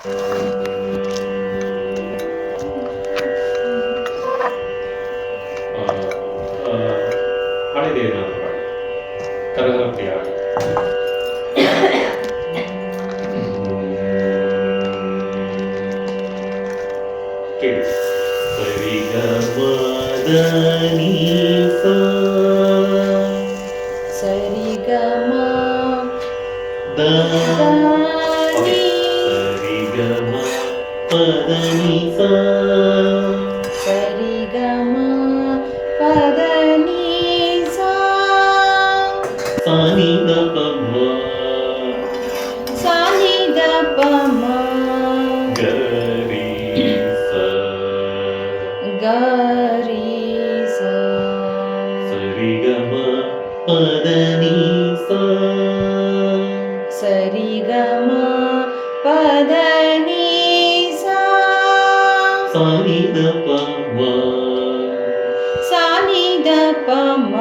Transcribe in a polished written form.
ಆ, ಆ, ಹಾಡಿದೆ ಏನಾದ್ರು ಹಾಡಿ ಕರಗರ ಪ್ರಿಯ ಹಾಡಿ. ಕೇಳಿ. ಸರಿ ಗ ಮ ದ ನೀ ಸ ಸರಿ ಗ ಮ ದ ಓಕೆ. ನಿ ಸರಿ ಗ ಮ ಪ ದ ನೀ ಸ ಸರಿ ಗ ಮ ಪದ ನೀ ಸಾ ಸ ನಿ ದ ಪ ಮ ಸಾ ನಿ ದ ಪ ಮ ಗ ರೀ ಸ ಗ ರೀ ಸ ಸರಿ ಗ ಮ ಪ ದ ನೀ ಸ ಸರಿ ಗ ಮ ಪದ ನೀ ಸಾ ಸ ನಿ ದ ಪ ಮ ಸಾ ನಿ ದ ಪ ಮ